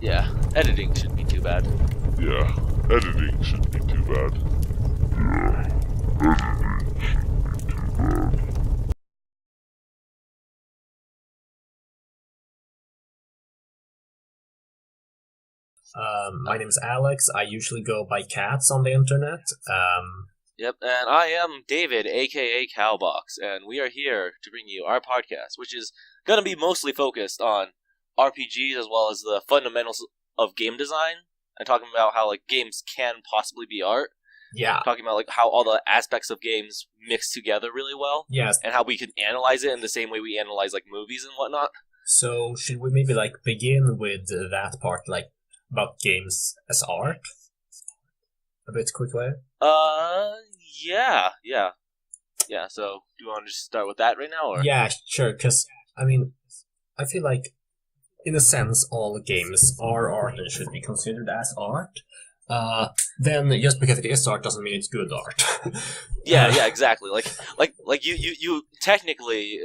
Yeah, editing shouldn't be too bad. Yeah, editing shouldn't be too bad. My name is Alex. I usually go by Catz on the internet. Yep, and I am David, aka Cowbox, and we are here to bring you our podcast, which is going to be mostly focused on RPGs as well as the fundamentals of game design, and talking about how like games can possibly be art. Yeah. Talking about like how all the aspects of games mix together really well. Yes. And how we can analyze it in the same way we analyze like movies and whatnot. So should we maybe like begin with that part, like about games as art? A bit quickly. Yeah. So, do you want to just start with that right now, or? Yeah, sure. Because I mean, I feel like, in a sense, all games are art and should be considered as art. Then just because it is art doesn't mean it's good art. Yeah, exactly. Like you technically,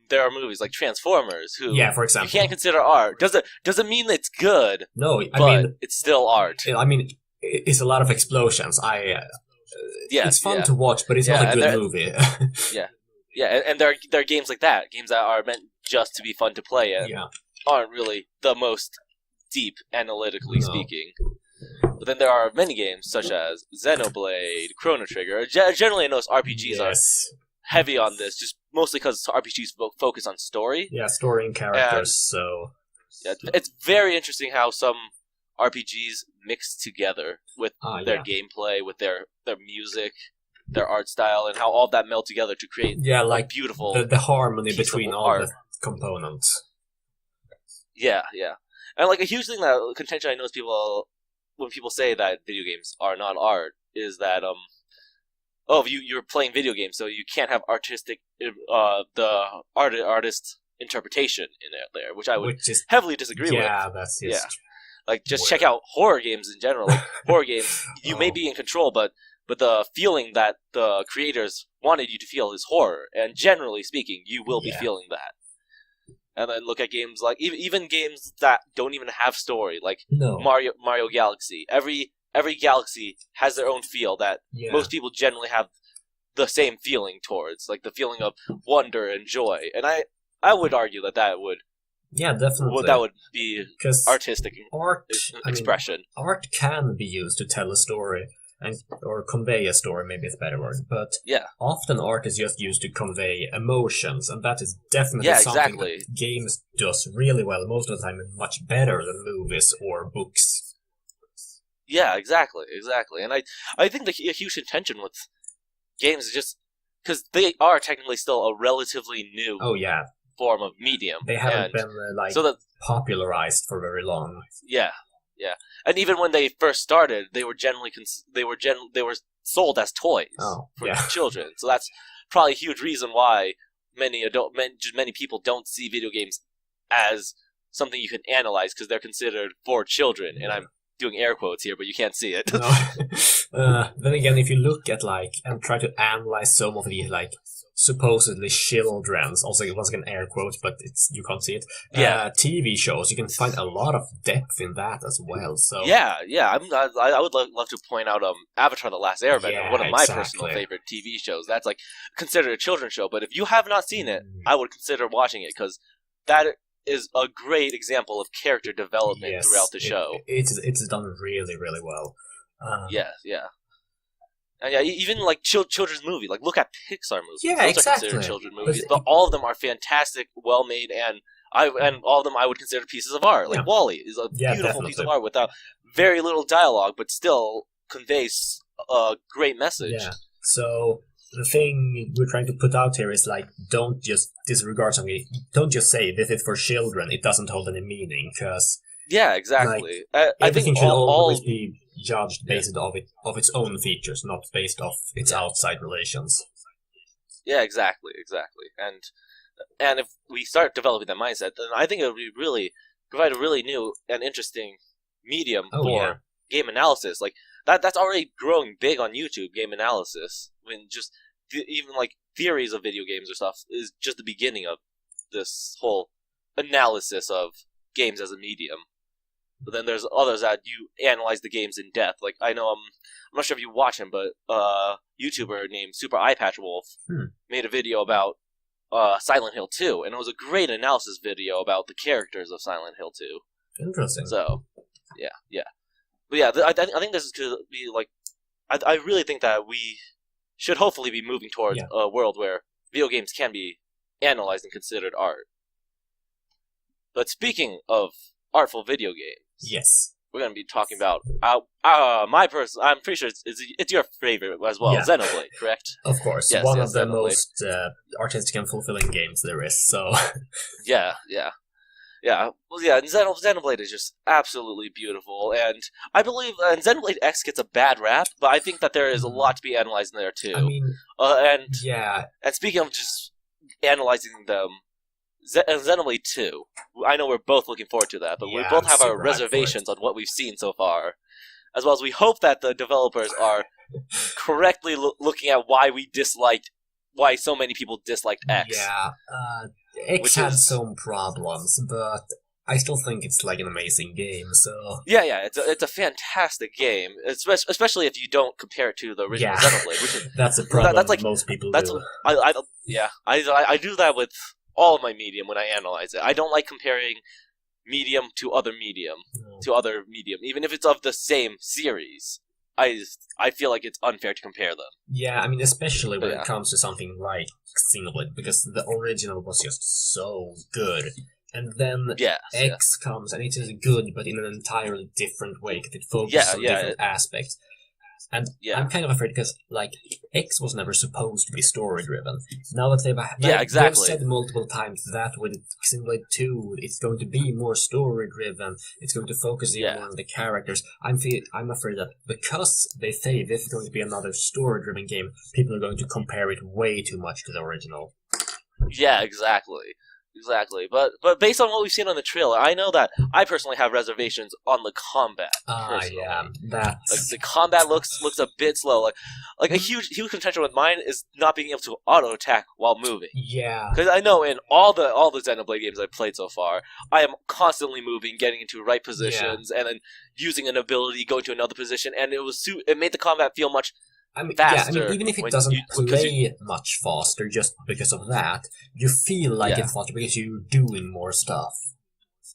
there are movies like Transformers who, yeah, for example, you can't consider art. Doesn't mean it's good. No, I mean it's still art. I mean, it's a lot of explosions. It's fun to watch, but it's not a good movie. and there are games like that, games that are meant just to be fun to play and aren't really the most deep analytically speaking. But then there are many games such as Xenoblade, Chrono Trigger. Generally, I notice RPGs are heavy on this, just mostly because RPGs focus on story. Yeah, story and characters. It's very interesting how some RPGs mix together with their gameplay, with their music, their art style, and how all that meld together to create like beautiful the harmony between all the components. Yeah, and like a huge thing that contention I know is when people say that video games are not art is that you're playing video games, so you can't have artistic the artist interpretation in it there, which I would heavily disagree with. Yeah, that's like just check out horror games in general. Like, horror games, you may be in control, but the feeling that the creators wanted you to feel is horror, and generally speaking, you will be feeling that. And then look at games like even games that don't even have story, like Mario Galaxy. Every galaxy has their own feel that most people generally have the same feeling towards, like the feeling of wonder and joy. And I would argue that would definitely that would be artistic expression. Art can be used to tell a story or convey a story, maybe it's a better word, but often art is just used to convey emotions, and that is definitely something that games does really well, most of the time much better than movies or books. Yeah, exactly, and I think the huge intention with games is just because they are technically still a relatively new form of medium. They haven't been popularized for very long. Yeah. And even when they first started, they were sold as toys for children. So that's probably a huge reason why many people don't see video games as something you can analyze, because they're considered for children. And I'm doing air quotes here, but you can't see it. Then again, if you look at and try to analyze some of the supposedly children's, also once again air quotes, but you can't see it. TV shows, you can find a lot of depth in that as well. So I would love to point out Avatar: The Last Airbender, one of my personal favorite TV shows. That's like considered a children's show, but if you have not seen it, I would consider watching it, because that is a great example of character development throughout the show. It's done really, really well. And even like children's movie, like look at Pixar movies. Yeah, those are considered children's movies, but all of them are fantastic, well made, and all of them I would consider pieces of art. Like WALL-E is a beautiful piece of art without very little dialogue, but still conveys a great message. Yeah. So the thing we're trying to put out here is don't just disregard something. Don't just say this is for children. It doesn't hold any meaning, because exactly. Everything should always be judged based of its own features, not based off its outside relations. Yeah, exactly. And if we start developing that mindset, then I think it would really provide a really new and interesting medium for game analysis. Like that's already growing big on YouTube. Game analysis, when just even like theories of video games or stuff, is just the beginning of this whole analysis of games as a medium. But then there's others that you analyze the games in depth. Like, I know, I'm not sure if you watch him, but a YouTuber named Super Eyepatch Wolf made a video about Silent Hill 2, and it was a great analysis video about the characters of Silent Hill 2. Interesting. So, yeah. But yeah, I think this is going to be, like, I really think that we should hopefully be moving towards a world where video games can be analyzed and considered art. But speaking of artful video games, yes, we're going to be talking about I'm pretty sure it's your favorite as well, Xenoblade, correct? Of course, yes, one of the Xenoblade. most artistic and fulfilling games there is. So yeah. Well, yeah, Xenoblade is just absolutely beautiful, and I believe Xenoblade X gets a bad rap, but I think that there is a lot to be analyzed in there too. I mean, and speaking of just analyzing them, Xenoblade 2, I know we're both looking forward to that, but we both have our reservations on what we've seen so far, as well as we hope that the developers are correctly looking at why so many people disliked X. Yeah, X had some problems, but I still think it's like an amazing game. So yeah, it's a fantastic game, especially if you don't compare it to the original Xenoblade. Which is, that's a problem. That's like most people do. I do that with all of my medium when I analyze it. I don't like comparing medium to other medium, even if it's of the same series. I feel like it's unfair to compare them. Yeah, I mean, especially when it comes to something like Xenoblade, because the original was just so good. And then X comes, and it is good, but in an entirely different way, because it focuses on different aspects. And I'm kind of afraid, because, like, X was never supposed to be story-driven. Now that they've said multiple times that with Xenoblade 2, it's going to be more story-driven, it's going to focus more on the characters. I'm afraid that because they say this is going to be another story-driven game, people are going to compare it way too much to the original. Yeah, exactly. But based on what we've seen on the trailer, I know that I personally have reservations on the combat. The combat looks a bit slow. Like a huge contention with mine is not being able to auto attack while moving. Yeah. Because I know in all the Xenoblade games I've played so far, I am constantly moving, getting into right positions, and then using an ability, going to another position, and it made the combat feel much faster. Even if it doesn't play much faster just because of that, you feel like it's faster because you're doing more stuff.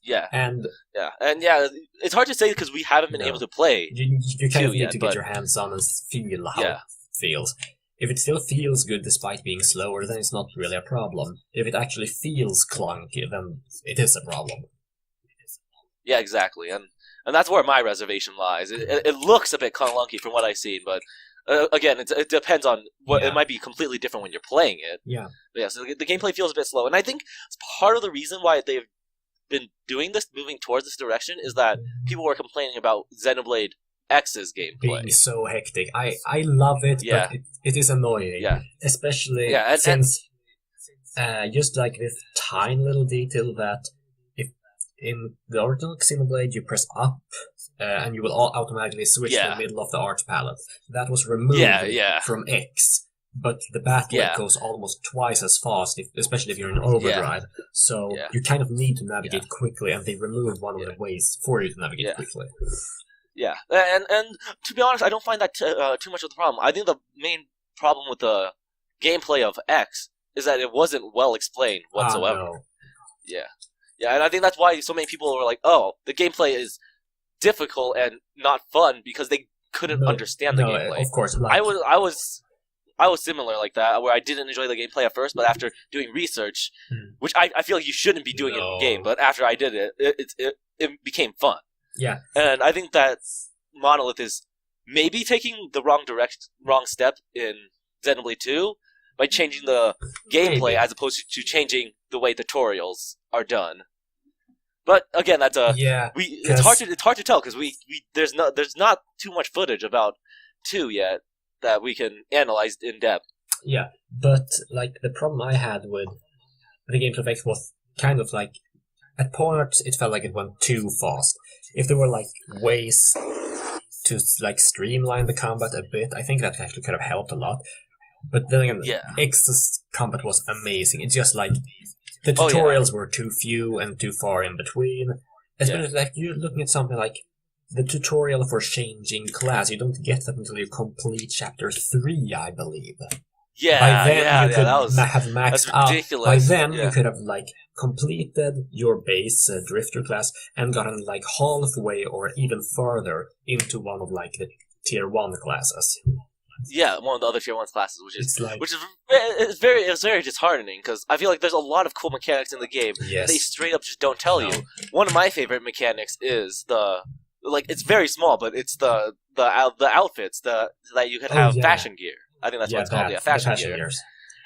Yeah. And it's hard to say because we haven't been able to play. You kind of need to get your hands on and feel how it feels. If it still feels good despite being slower, then it's not really a problem. If it actually feels clunky, then it is a problem. Yeah, exactly. And that's where my reservation lies. It looks a bit clunky from what I've seen, but again, it depends on what. It might be completely different when you're playing it. Yeah. But so the gameplay feels a bit slow, and I think part of the reason why they've been doing this, moving towards this direction, is that people were complaining about Xenoblade X's gameplay being so hectic. I love it, but it is annoying. Yeah. Especially since just like this tiny little detail that if in the original Xenoblade you press up. And you will automatically switch to the middle of the art palette. That was removed from X, but the battle goes almost twice as fast, especially if you're in overdrive. So you kind of need to navigate quickly, and they remove one of the ways for you to navigate quickly. Yeah, and to be honest, I don't find that too much of the problem. I think the main problem with the gameplay of X is that it wasn't well explained whatsoever. No. Yeah, and I think that's why so many people were like, "Oh, the gameplay is difficult and not fun," because they couldn't understand the gameplay. Of course, I was similar like that, where I didn't enjoy the gameplay at first, but after doing research, which I feel like you shouldn't be doing in game, but after I did it became fun. Yeah, and I think that Monolith is maybe taking the wrong step in Xenoblade 2 by changing the gameplay as opposed to changing the way tutorials are done. But again, that's it's hard to tell because there's not too much footage about 2 yet that we can analyze in depth. Yeah, but like the problem I had with the gameplay of X was kind of like at parts it felt like it went too fast. If there were like ways to like streamline the combat a bit, I think that actually could have helped a lot. But then again, X's combat was amazing. It's just like the tutorials were too few and too far in between. Especially like you're looking at something like the tutorial for changing class. You don't get that until you complete chapter 3, I believe. Yeah, by then you could that was, have maxed out. By then you could have like completed your base drifter class and gotten like halfway or even further into one of like the tier 1 classes. Yeah, one of the other tier 1 classes, it's very disheartening because I feel like there's a lot of cool mechanics in the game. Yes. They straight up just don't tell you. One of my favorite mechanics is it's very small, but it's the outfits that you could have fashion gear. I think that's what it's called. Yeah, fashion gear. Gears.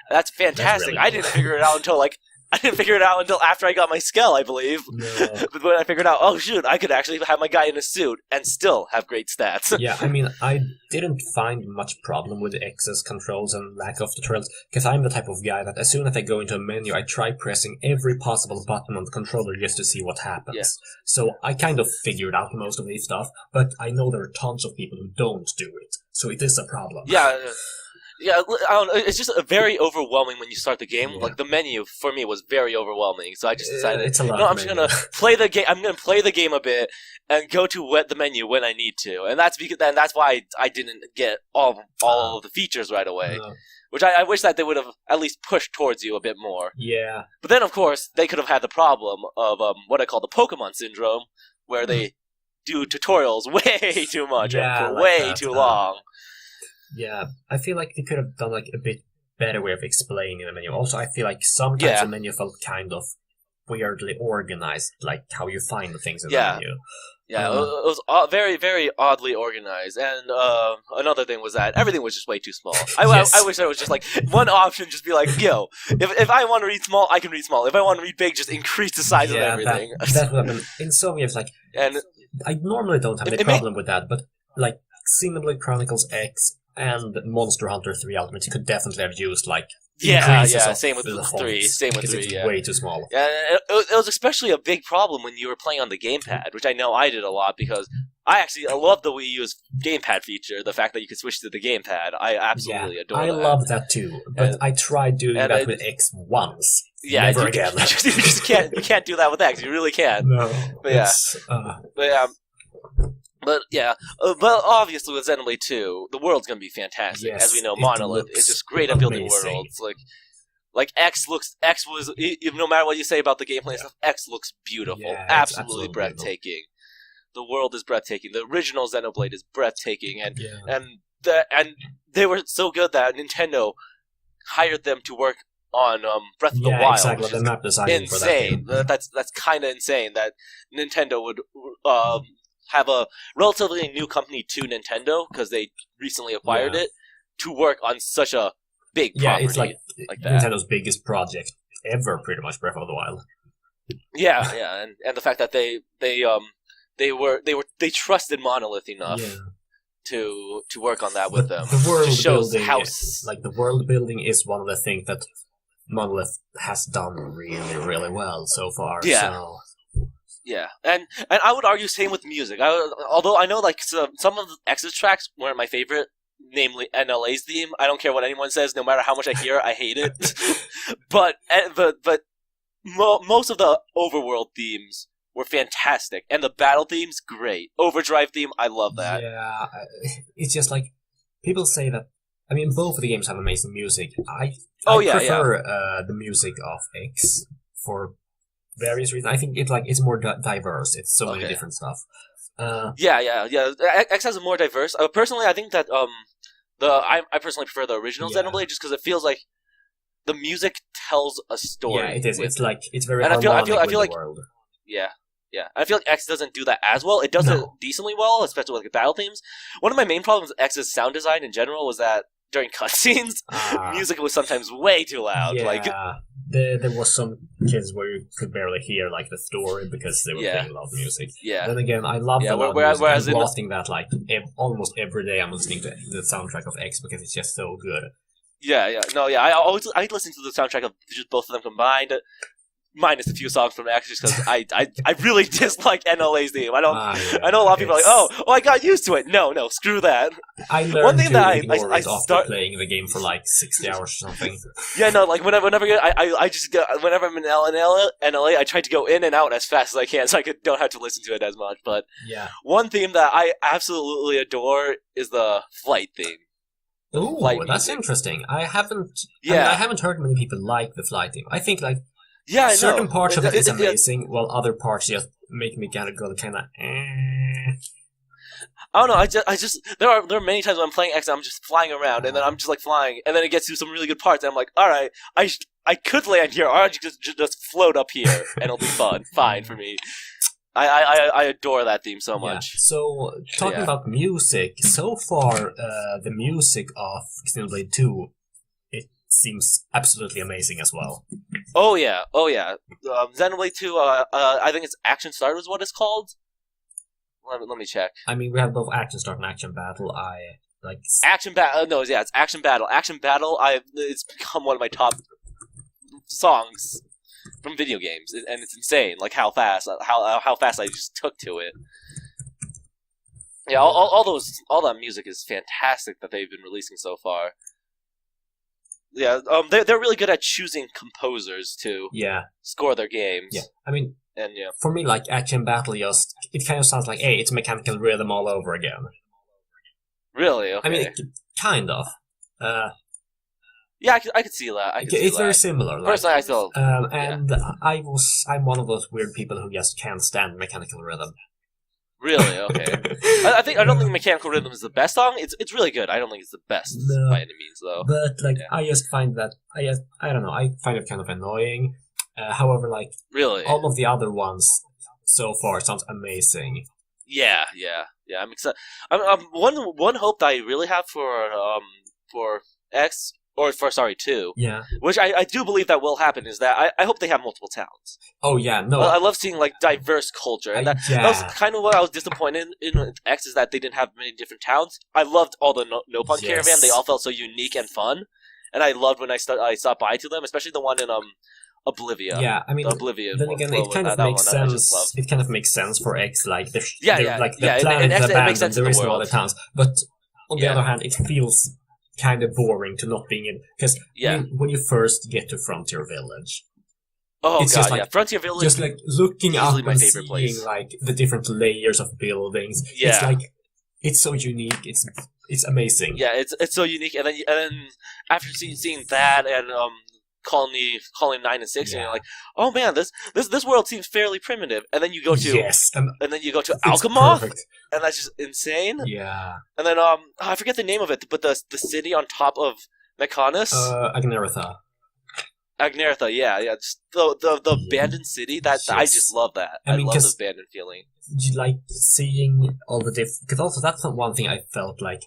That's fantastic. That's really cool. I didn't figure it out until after I got my Skell, I believe. No. But when I figured out, oh shoot, I could actually have my guy in a suit and still have great stats. Yeah, I mean, I didn't find much problem with the access controls and lack of tutorials, because I'm the type of guy that as soon as I go into a menu, I try pressing every possible button on the controller just to see what happens. Yeah. So I kind of figured out most of these stuff, but I know there are tons of people who don't do it. So it is a problem. Yeah, I don't know, it's just very overwhelming when you start the game. Yeah. Like, the menu, for me, was very overwhelming, so I just decided, I'm just gonna play the game, I'm gonna play the game a bit, and go to the menu when I need to. And that's why I didn't get all of the features right away. No. Which I wish that they would have at least pushed towards you a bit more. Yeah. But then, of course, they could have had the problem of what I call the Pokemon syndrome, where they do tutorials way too much and for way too long. Yeah, I feel like they could have done like a bit better way of explaining the menu. Also, I feel like sometimes the menu felt kind of weirdly organized, like how you find the things in the menu. Yeah, it was very, very oddly organized. And another thing was that everything was just way too small. I wish there was just like one option, just be like, yo, if I want to read small, I can read small. If I want to read big, just increase the size of everything. That would have been, in some games, like, and I normally don't have any problem with that, but like Xenoblade Chronicles X and Monster Hunter 3 Ultimate, you could definitely have used like same with 3. Same with 3. It's way too small. Yeah, it was especially a big problem when you were playing on the gamepad, which I know I did a lot because I love the Wii U's gamepad feature. The fact that you could switch to the gamepad, I absolutely adore. I love that too, but I tried doing that with X once. Yeah, never again. You just can't. You can't do that with X. You really can't. No, but obviously with Xenoblade 2, the world's gonna be fantastic. As we know, Monolith is just great at building worlds. Like X was no matter what you say about the gameplay and stuff, X looks beautiful, absolutely breathtaking. The world is breathtaking. The original Xenoblade is breathtaking, and they were so good that Nintendo hired them to work on Breath of the Wild. Exactly. The map design insane. For that game. That's kind of insane that Nintendo would have a relatively new company to Nintendo, because they recently acquired it, to work on such a big property. It's like that. Nintendo's biggest project ever, pretty much, Breath of the Wild. Yeah, and the fact that they trusted Monolith enough to work on that with them. The world shows building, how the world building is one of the things that Monolith has done really, really well so far. Yeah. So. Yeah, and I would argue same with music. Although I know like some of X's tracks weren't my favorite, namely NLA's theme. I don't care what anyone says, no matter how much I hear it, I hate it. but most of the overworld themes were fantastic, and the battle theme's great. Overdrive theme, I love that. Yeah, it's just like people say that. I mean, both of the games have amazing music. I prefer the music of X for various reasons. I think it's more diverse. It's so many different stuff. X has a more diverse. Personally, I think that I personally prefer the original Xenoblade, just because it feels like the music tells a story. Yeah, it is. It's very harmonic I feel with like the world. Yeah. I feel like X doesn't do that as well. It does it decently well, especially with the battle themes. One of my main problems with X's sound design in general was that during cutscenes, music was sometimes way too loud. Yeah. There was some cases where you could barely hear like the story because they were playing loud music. Yeah. Then again, I love the loud music. I'm blasting that like almost every day. I'm listening to the soundtrack of X because it's just so good. I listen to the soundtrack of just both of them combined. minus a few songs from X, just because I really dislike NLA's theme. I know a lot of people are like, oh, I got used to it. No, screw that. I learned one thing that I start playing the game for like 60 hours or something. Yeah, no, like whenever I just whenever I'm in NLA, I try to go in and out as fast as I can, so I don't have to listen to it as much. But yeah, one theme that I absolutely adore is the flight theme. Ooh, that's interesting. I haven't heard many people like the flight theme. I think like certain parts of it is amazing, while other parts just make me kind of go kind of. I don't know. I just there are many times when I'm playing X and I'm just flying around, and then I'm just like flying, and then it gets to some really good parts, and I'm like, all right, I could land here, or I just float up here, and it'll be fine for me. I adore that theme so much. Yeah. So, talking about music, so far, the music of Xenoblade 2, it seems absolutely amazing as well. Oh yeah. Xenoblade 2, I think it's Action Start is what it's called. Let me check. I mean, we have both Action Start and Action Battle. Action Battle. No, yeah, it's Action Battle. Action Battle. It's become one of my top songs from video games, and it's insane, like how fast I just took to it. Yeah, all that music is fantastic that they've been releasing so far. Yeah, they're really good at choosing composers to score their games. Yeah, I mean, and for me, like Action Battle, it kind of sounds like, hey, it's mechanical rhythm all over again. Really? Okay. I mean, kind of. Yeah, I could see that. It's very similar. Personally, I still. I'm one of those weird people who just can't stand mechanical rhythm. Really? Okay. I don't think Mechanical Rhythm is the best song. It's really good. I don't think it's the best by any means, though. But I just find that I don't know. I find it kind of annoying. However, like really, all of the other ones so far sounds amazing. Yeah. I'm excited. One hope that I really have for X. Or for 2. Yeah. Which I do believe that will happen is that I hope they have multiple towns. Oh yeah, no. I love seeing like diverse culture, and that was kind of what I was disappointed in X is that they didn't have many different towns. I loved all the Nopon Caravan; they all felt so unique and fun, and I loved when I stopped by to them, especially the one in Oblivia. Yeah, I mean, Oblivia. Then again, it kind of makes sense. It kind of makes sense for X, like the planet, the band, and there is no other towns. But on the other hand, it feels kind of boring to not being in, because when you first get to Frontier Village, it's god, just like, Frontier Village, just like looking up and seeing place. Like the different layers of buildings. Yeah. It's like it's so unique. It's amazing. Yeah, it's so unique, and then after seeing that and Colony 9 and 6, and you're like, oh man, this world seems fairly primitive. And then you go to Alchemoth, and that's just insane. Yeah. And then I forget the name of it, but the city on top of Mechonis, Agneritha, yeah, just the abandoned city. I just love that. I love the abandoned feeling. You like seeing all the different, because also that's one thing I felt like.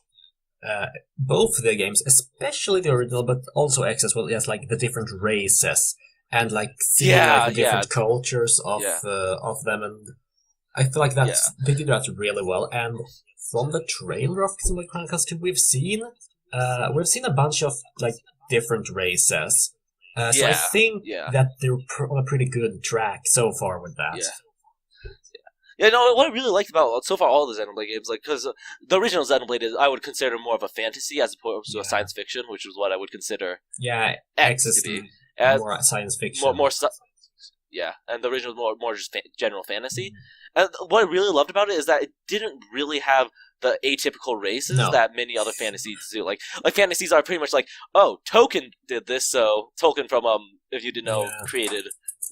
Both the games, especially the original, but also X as well, has like the different races and like seeing like the different cultures of them, and I feel like they did that really well. And from the trailer of Xenoblade Chronicles 2, we've seen a bunch of like different races. So I think that they're on a pretty good track so far with that. Yeah, no, what I really liked about so far all the Xenoblade games, like, because the original Xenoblade I would consider more of a fantasy as opposed to a science fiction, which is what I would consider X to be. More science fiction. Yeah, and the original was more just general fantasy. And what I really loved about it is that it didn't really have the atypical races that many other fantasies do. Like fantasies are pretty much like, oh, Tolkien did this, so Tolkien from if you didn't know, created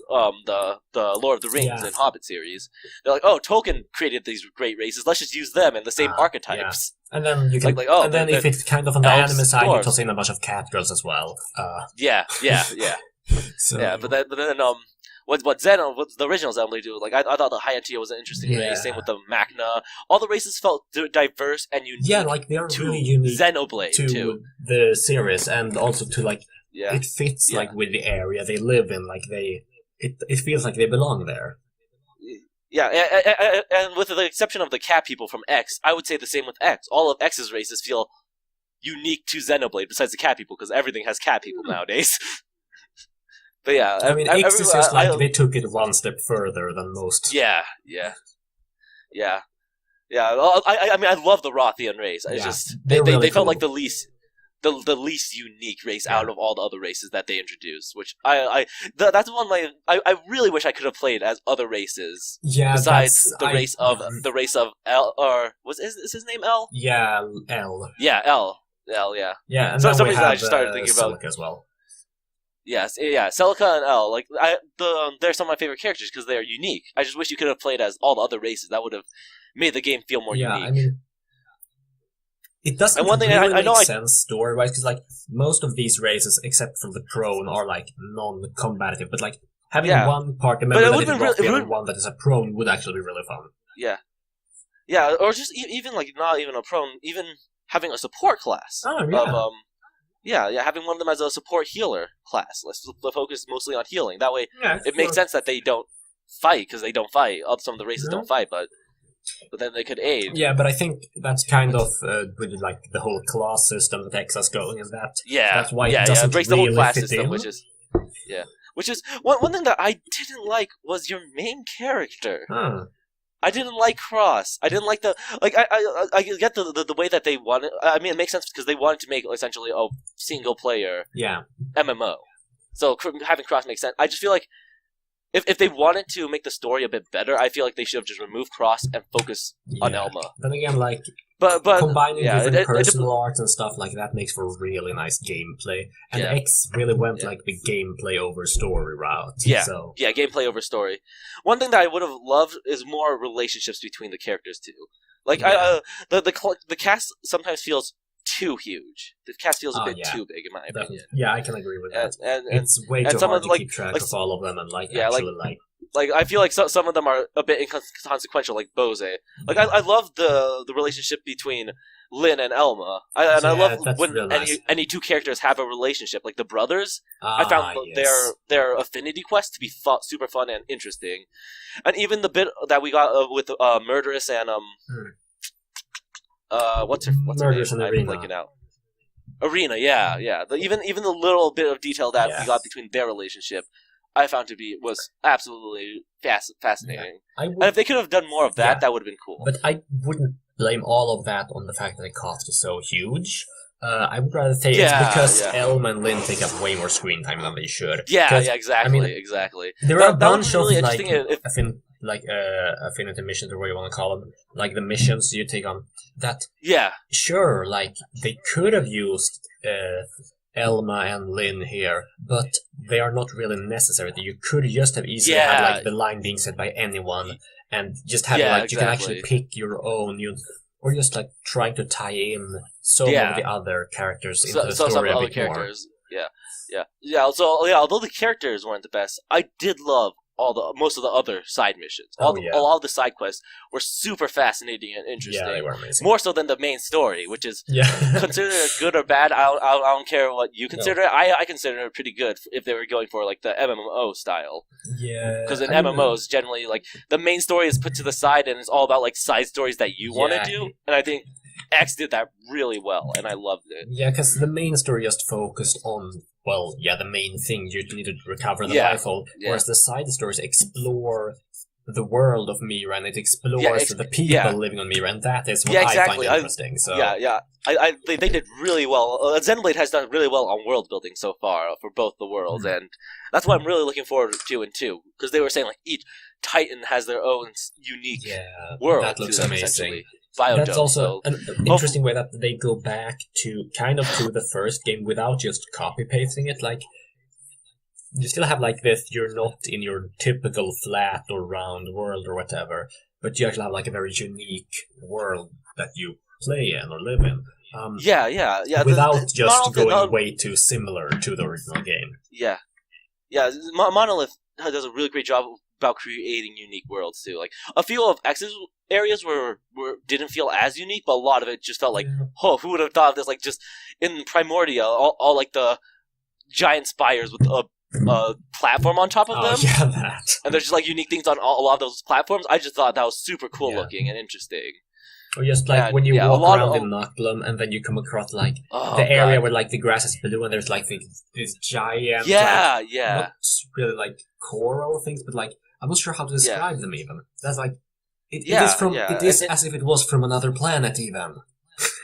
the Lord of the Rings and Hobbit series. They're like, oh, Tolkien created these great races. Let's just use them and the same archetypes. Yeah. And then you can, and then if it's kind of on the anime side, you toss in a bunch of cat girls as well. Yeah. So. Yeah, but then what the original Xenoblade do? Like I thought the Hyantia was an interesting race. Same with the Machna. All the races felt diverse and unique. Yeah, like they are really unique Xenoblade to the series, and also to like it fits like with the area they live in. Like it feels like they belong there. Yeah, and with the exception of the cat people from X, I would say the same with X. All of X's races feel unique to Xenoblade, besides the cat people, because everything has cat people nowadays. But yeah, I mean, X is just like they took it one step further than most. Yeah. I mean, I love the Rothian race. It's just they felt like the least unique race out of all the other races that they introduced. Which that's one I really wish I could have played as other races. Yeah, besides the race of L, or is his name L? Yeah, L. Yeah, L. Yeah. Yeah, and so some reason I just started thinking about Celica as well. Yes, yeah, Celica and L. Like they're some of my favorite characters because they're unique. I just wish you could have played as all the other races. That would have made the game feel more unique. I mean, it doesn't really make sense story-wise because like most of these races, except for the prone, are like non-combative. But like having one party member that is rough and one that is a prone would actually be really fun. Yeah, or just even like not even a prone, even having a support class. Oh yeah. Having one of them as a support healer class. Let's focus mostly on healing. That way, it makes sense that they don't fight because they don't fight. Some of the races don't fight, but then they could aid. Yeah, but I think that's kind of with like the whole class system that X has going, is that that's why it doesn't breaks really the whole class fit system, in. which is one thing that I didn't like was your main character. I didn't like Cross. I didn't like I get the way that they wanted. I mean, it makes sense because they wanted to make essentially a single player MMO. So having Cross makes sense. I just feel like if they wanted to make the story a bit better, I feel like they should have just removed Cross and focus on Elma. Then again, like but combining different personal arts and stuff like that makes for really nice gameplay. And X really went like the gameplay over story route. Gameplay over story. One thing that I would have loved is more relationships between the characters too. Like the cast sometimes feels too huge. The cast feels a bit too big, in my opinion. Yeah, I can agree with that. And it's way too hard to keep track of all of them and Like I feel like some of them are a bit inconsequential, like Bose. Like I love the relationship between Lynn and Elma. I love when any two characters have a relationship, like the brothers. I found their affinity quest to be super fun and interesting, and even the bit that we got with Murderous and what's her name? I'm blanking out. Arena, yeah. Even the little bit of detail that we got between their relationship, I found was absolutely fascinating. And if they could have done more of that, that would have been cool. But I wouldn't blame all of that on the fact that the cost is so huge. I would rather say it's because Elma and Lynn take up way more screen time than they should. Exactly, I mean, exactly. There are a bunch of affinity missions, or what you want to call them, like the missions you take on. That sure, like they could have used Elma and Lynn here, but they are not really necessary. You could just have easily had like the line being said by anyone, and just have you can actually pick your own, or just like trying to tie in some of the other characters into the story a bit more. So although the characters weren't the best, I did love most of the other side missions. All of the side quests were super fascinating and interesting. Yeah, they were amazing. More so than the main story, which is considered it good or bad. I don't care what you consider it. I consider it pretty good if they were going for like the MMO style. Yeah. Because in MMOs, generally, like the main story is put to the side and it's all about like side stories that you want to do. And I think X did that really well, and I loved it. Yeah, because the main story just focused on the main thing. You need to recover the rifle, whereas the side stories explore the world of Mira, and it explores the people living on Mira, and that is what I find interesting. They did really well. Xenoblade has done really well on world building so far for both the worlds, and that's what I'm really looking forward to in 2, because they were saying like each Titan has their own unique world. That looks amazing. Biodome, that's also an interesting way that they go back to the first game without just copy-pasting it. Like, you still have like this, you're not in your typical flat or round world or whatever, but you actually have like a very unique world that you play in or live in. Without just going way too similar to the original game. Monolith does a really great job about creating unique worlds too. Like a few of X's areas didn't feel as unique, but a lot of it just felt like, who would have thought of this? Like just in Primordia, all like the giant spires with a platform on top of them. Yeah, that. And there's just like unique things on a lot of those platforms. I just thought that was super cool looking and interesting. Or just like when you walk around in Noctilum and then you come across like the area where like the grass is blue and there's like this giant not really like coral things, but like I'm not sure how to describe them even. That's like it is as if it was from another planet even.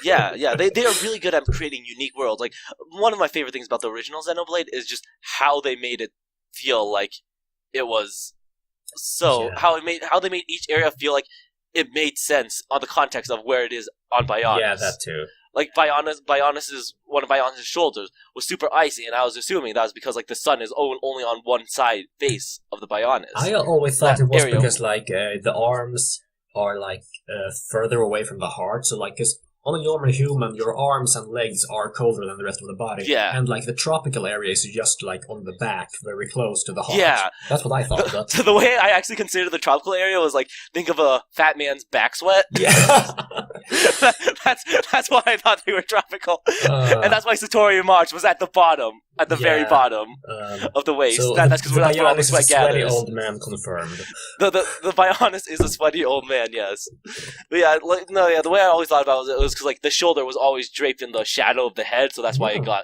They are really good at creating unique worlds. Like one of my favorite things about the original Xenoblade is just how they made it feel like it was how they made each area feel like it made sense on the context of where it is on Bionis. Yeah, that too. Like one of Bionis' shoulders was super icy, and I was assuming that was because like the sun is only on one side face of the Bionis. I always thought it was because like the arms are like further away from the heart, so like because on a normal human, your arms and legs are colder than the rest of the body. Yeah. And, like, the tropical area is just, like, on the back, very close to the heart. Yeah. That's what I thought. So the way I actually considered the tropical area was, like, think of a fat man's back sweat. Yeah. that's why I thought they were tropical. And that's why Satori March was at the bottom, at the very bottom of the waist. So that's because that's where all the sweat gathers. Sweaty old man confirmed. The Bionis is a sweaty old man, yes. But the way I always thought about it was because like the shoulder was always draped in the shadow of the head, so that's why it got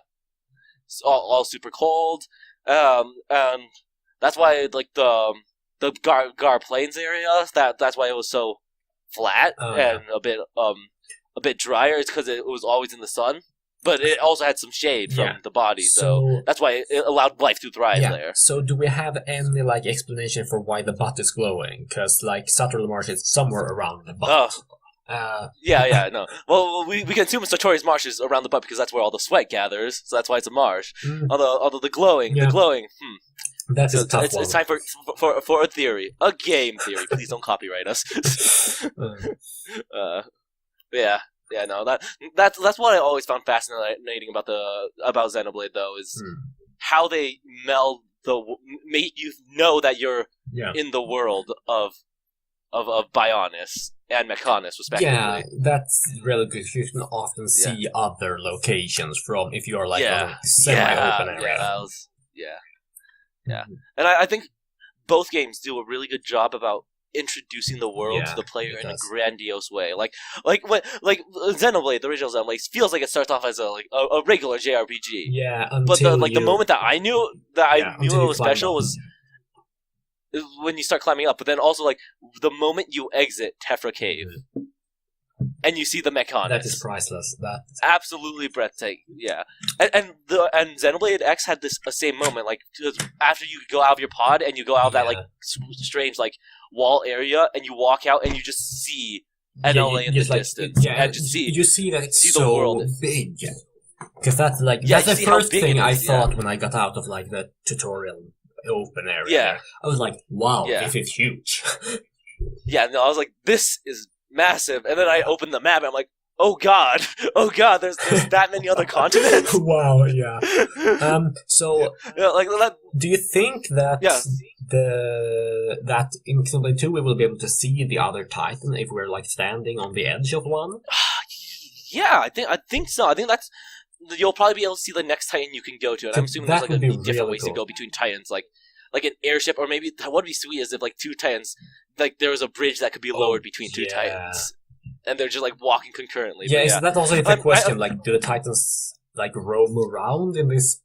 all super cold. And that's why like the Gar Plains area, that's why it was so flat and a bit drier. It's because it was always in the sun. But it also had some shade from the body, so that's why it allowed life to thrive there. So do we have any like explanation for why the butt is glowing? Because like Satori Marsh is somewhere around the butt. No. Well, we can assume Satori's marsh is around the butt because that's where all the sweat gathers, so that's why it's a marsh. Although the glowing, That's a tough one. It's time for a theory, a game theory. Please don't copyright us. That's what I always found fascinating about Xenoblade, though, is how they make you know that you're in the world of Bionis and Mechonis, respectively. Yeah, that's really good. You can often see other locations from if you are like on a semi-open area. And I think both games do a really good job about introducing the world to the player in a grandiose way. Like Xenoblade, the original Xenoblade, feels like it starts off as a regular JRPG. Yeah, but the moment that I knew it was special was when you start climbing up. But then also like the moment you exit Tephra Cave and you see the Mechonis. That is priceless. That's absolutely breathtaking. Yeah, and Xenoblade X had this same moment. Like after you go out of your pod and you go out of that like strange like wall area and you walk out and you just see NLA in the distance. And you see that it's so the world big. Because that's the first thing I thought when I got out of like the tutorial open area. Yeah, I was like, wow, this is huge. I was like, this is massive. And then I opened the map and I'm like, oh god, there's that many other continents. Wow, yeah. Do you think that that in Xenoblade 2 we will be able to see the other Titan if we're like standing on the edge of one? I think so. I think you'll probably be able to see the next Titan you can go to, and I'm assuming there's like different ways to go between Titans, like an airship, or maybe what would be sweet is if like two Titans, like there was a bridge that could be lowered between two Titans. And they're just like walking concurrently. Yeah, so that also is the question. Like, do the Titans like roam around in this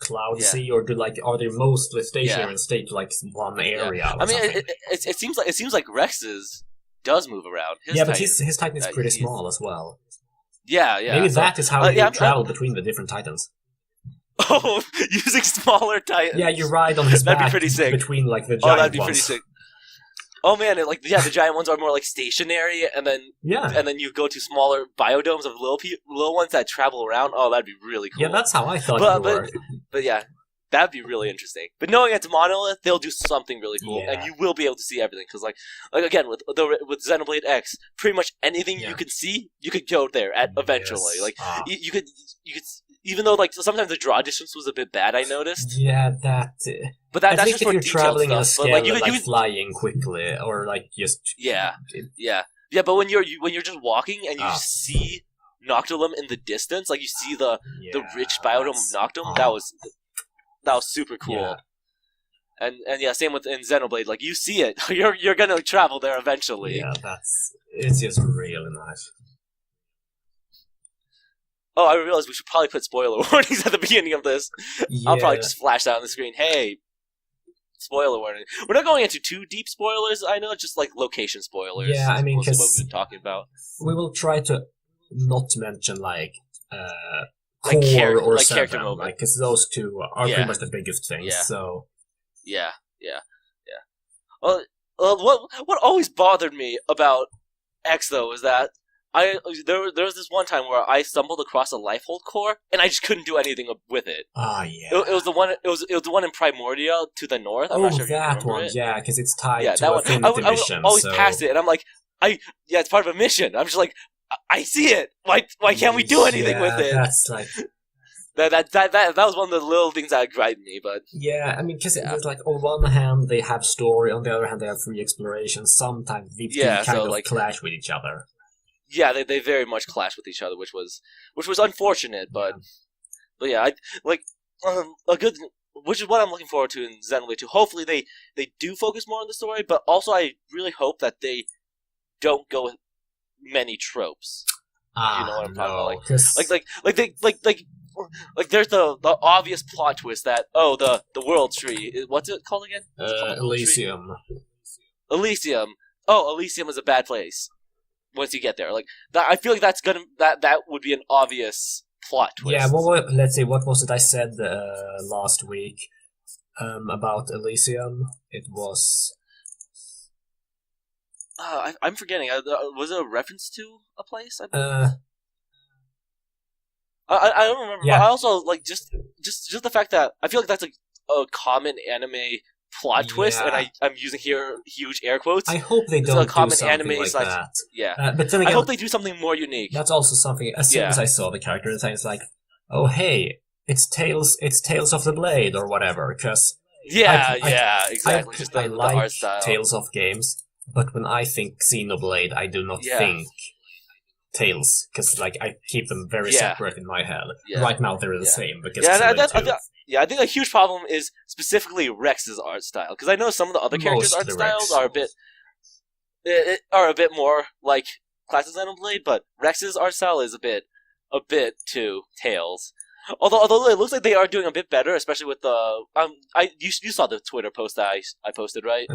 cloud sea, or are they mostly stationary and stay to like one area? I mean, it seems like Rex's does move around. But his Titan is pretty small as well. Yeah. Maybe that is how you travel between the different Titans. Oh, using smaller Titans. Yeah, you ride on his back. That'd be pretty sick. Between like the giant ones. That'd be pretty sick. Oh man, the giant ones are more like stationary, and then you go to smaller biodomes of little ones that travel around. Oh, that'd be really cool. Yeah, that's how I thought it would work. But yeah, that'd be really interesting. But knowing it's Monolith, they'll do something really cool, and you will be able to see everything. Because like again, with Xenoblade X, pretty much anything you can see, you could go there at eventually. Like you could. Even though, like, sometimes the draw distance was a bit bad, I noticed. Yeah, that's just for you're traveling on a stuff. scale you could flying quickly, or like just yeah. But when you're just walking and you see Noctilum in the distance, like you see the rich biodome of Noctilum, that was super cool. And yeah, same with in Xenoblade. Like you see it, you're gonna travel there eventually. Yeah, it's just really nice. Oh, I realized we should probably put spoiler warnings at the beginning of this. Yeah. I'll probably just flash that on the screen. Hey, spoiler warning. We're not going into too deep spoilers. I know, just like location spoilers. Yeah, I mean, because what we've been talking about. We will try to not mention core or like 7, because those two are pretty much the biggest things. Yeah. So. Yeah. Well, what always bothered me about X though is that there was this one time where I stumbled across a Lifehold core and I just couldn't do anything with it. Ah, yeah. It was the one. It was the one in Primordia to the north. I'm not sure that one. It. Yeah, because it's tied to Affinity Mission. I always pass it, and I'm like, it's part of a mission. I'm just like, I see it. Why can't we do anything with it? That's like. That was one of the little things that griped me, but... Yeah, I mean, because it's like, on one hand, they have story, on the other hand, they have free exploration. Sometimes these two kind of clash with each other. Yeah, they very much clash with each other, which was unfortunate, but yeah, a good... Which is what I'm looking forward to in Xenoblade 2. Hopefully they do focus more on the story, but also I really hope that they don't go with many tropes. You know what I'm talking about? Like there's the obvious plot twist that the world tree, what's it called again? Elysium. Elysium. Oh, Elysium is a bad place. Once you get there, like that, I feel like that would be an obvious plot twist. Yeah. Well, let's see. What was it I said last week about Elysium? It was. I'm forgetting. Was it a reference to a place? I don't remember. Yeah. But I also like just the fact that I feel like that's a common anime plot twist, and I'm using here huge air quotes. I hope they don't do something like that. Yeah, but then again, I hope they do something more unique. That's also something. As soon as I saw the character design, it's like, oh hey, it's Tales of the Blade or whatever. Because exactly. Just the like art style. Tales of games, but when I think Xenoblade, I do not think Tales, because like I keep them very separate in my head. Yeah. Right now they're the same because I think a huge problem is specifically Rex's art style, because I know some of the other characters' art styles are a bit more like Classic Xenoblade, but Rex's art style is a bit too Tales. Although it looks like they are doing a bit better, especially with the you saw the Twitter post that I posted, right?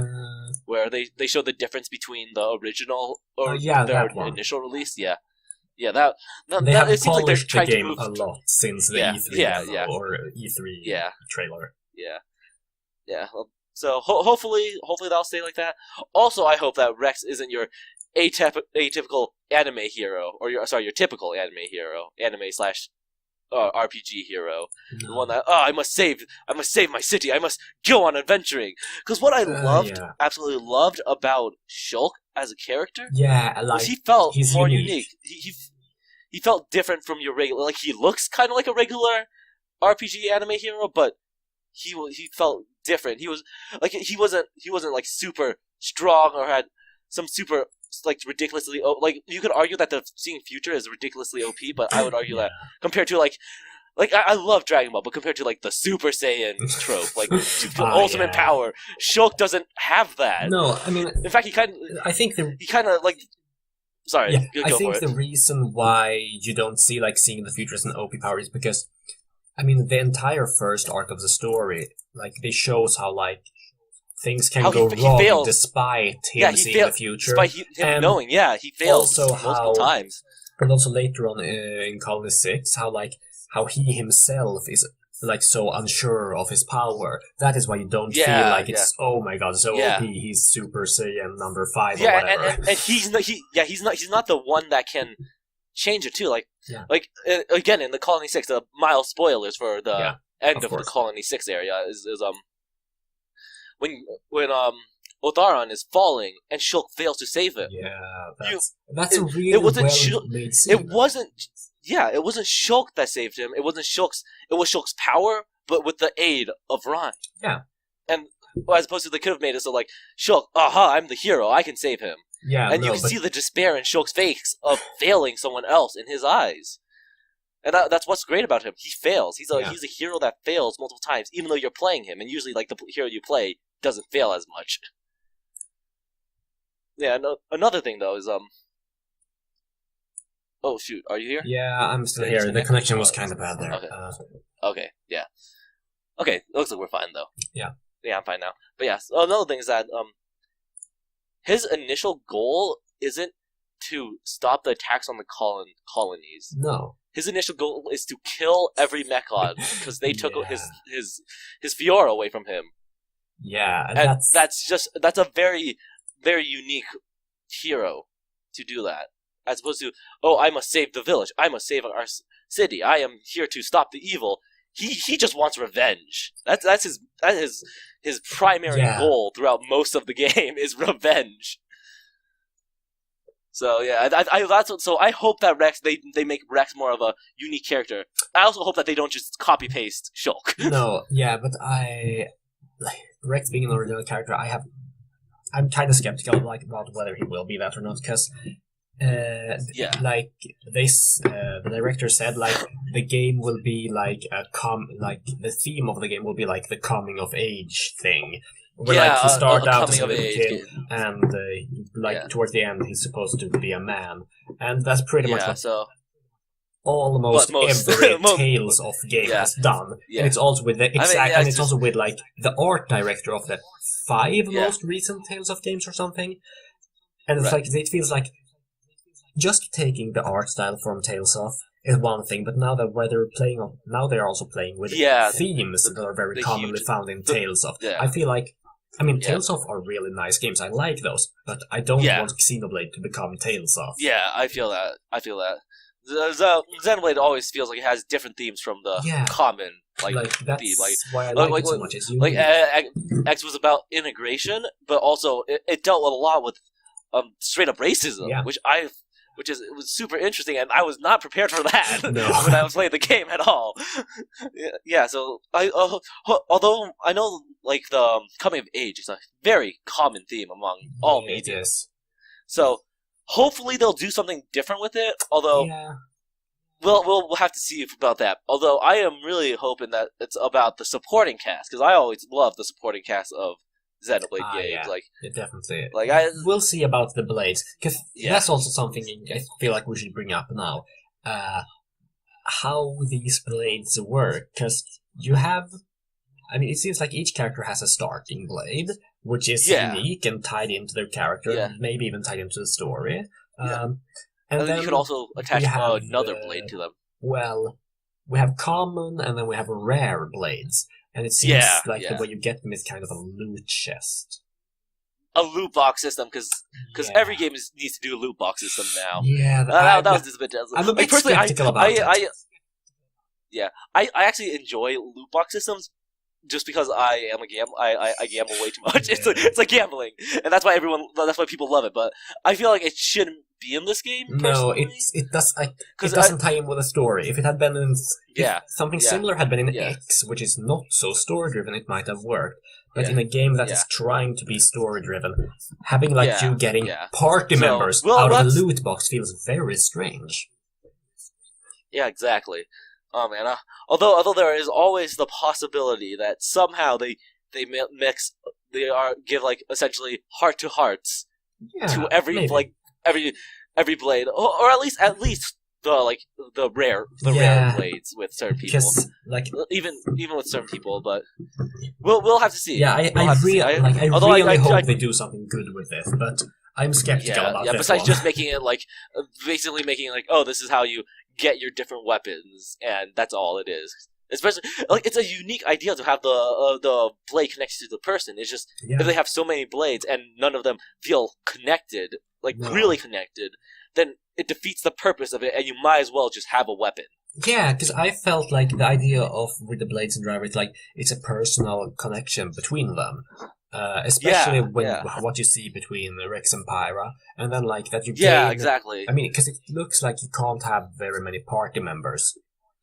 Where they showed the difference between the original or their initial release. Yeah, they it seems like they're trying the game to move a lot since the E3 or E3 trailer. Yeah. So hopefully that'll stay like that. Also, I hope that Rex isn't your atypical anime hero, or your typical anime hero, RPG hero, the one that I must save my city, I must go on adventuring. Because what I absolutely loved about Shulk as a character, was he felt more unique. He felt different from your regular. Like he looks kind of like a regular RPG anime hero, but he felt different. He wasn't like super strong or had some super like ridiculously like you could argue that the Seeing Future is ridiculously OP, but I would argue that compared to like I love Dragon Ball, but compared to like the Super Saiyan trope, like ultimate power, Shulk doesn't have that. No, I mean, in fact, he kind of like. Sorry, I think the reason why you don't see like Seeing the Future as an OP power is because, I mean, the entire first arc of the story, like, they shows how like things can go wrong despite him seeing the future. Despite him knowing, he fails multiple times. And also later on in Colony 6, how he himself is like so unsure of his power. That is why you don't feel like it's oh my god, so OP, he's Super Saiyan number 5 or whatever. And he's not the one that can change it too. Like again in the Colony 6, the mild spoilers for the end of the Colony 6 area is when Otharon is falling and Shulk fails to save him. Yeah, that's a really well-made scene. It wasn't Shulk that saved him. It was Shulk's power, but with the aid of Rhyme. Yeah. And as opposed to they could have made it so like, Shulk, I'm the hero, I can save him. Yeah. And you can see the despair in Shulk's face of failing someone else in his eyes. And that's what's great about him. He fails. He's a hero that fails multiple times, even though you're playing him. And usually, like, the hero you play doesn't fail as much. Yeah. Another thing though is Oh shoot, are you here? Yeah, I'm still here. The connection was kind of bad there. Okay. Okay. Yeah. Okay. Looks like we're fine though. Yeah. Yeah, I'm fine now. But yeah, so another thing is that his initial goal isn't to stop the attacks on the colonies. No. His initial goal is to kill every Mechon because they took his Fiora away from him. Yeah, and that's a very, very unique hero to do that. As opposed to, I must save the village. I must save our city. I am here to stop the evil. He just wants revenge. That's his primary goal throughout most of the game is revenge. So yeah, I hope that Rex they make Rex more of a unique character. I also hope that they don't just copy paste Shulk. No, yeah, but Rex being an original character, I'm kind of skeptical about whether he will be that or not, because like the director said, like the game will be like the theme of the game will be like the coming of age thing. Where like he started out as a little kid, and towards the end he's supposed to be a man, and that's pretty much what almost every Tales of game has done. And it's also with the and it's also with like the art director of the 5 most recent Tales of games or something, and it's like it feels like just taking the art style from Tales of is one thing, but now that they're also playing with themes that are very commonly found in Tales of. I feel like. Tales of are really nice games. I like those, but I don't want Xenoblade to become Tales of. Yeah, I feel that. Xenoblade always feels like it has different themes from the common that's theme. Why I like it so much. X was about integration, but also it dealt a lot with straight up racism, which it was super interesting, and I was not prepared for that when I was playing the game at all. So although I know like the coming of age is a very common theme among all media. So hopefully they'll do something different with it. Although we'll have to see about that. Although I am really hoping that it's about the supporting cast, because I always love the supporting cast of Xenoblade games. Definitely. We'll see about the blades, because that's also something I feel like we should bring up now. How these blades work, because you have. It seems like each character has a starting blade, which is unique and tied into their character, and maybe even tied into the story. And then you could also attach another blade to them. Well, we have common, and then we have rare blades. And it seems like the way you get them is kind of a loot chest. A loot box system, because every game needs to do a loot box system now. Yeah, that was just a bit. I'm a bit skeptical about it. I actually enjoy loot box systems just because I am a I gamble way too much. It's like gambling, and that's why people love it. But I feel like it shouldn't be in this game. No, it doesn't tie in with a story. If it had been in something similar had been in X, which is not so story driven, it might have worked. But in a game that is trying to be story driven, having you getting party members out of a loot box feels very strange. Yeah, exactly. Oh man! Although there is always the possibility that somehow they give essentially heart to hearts to every every blade, or at least the rare blades with certain people. Even with certain people, but we'll have to see. Yeah, I really hope they do something good with this, but I'm skeptical about this. Besides just making it basically making it this is how you get your different weapons, and that's all it is. Especially, it's a unique idea to have the blade connected to the person. It's just if they have so many blades and none of them feel connected, really connected, then it defeats the purpose of it, and you might as well just have a weapon. Yeah, because I felt like the idea of with the blades and drivers, it's a personal connection between them. Especially what you see between Rex and Pyra, and then that you gain, exactly. Because it looks like you can't have very many party members,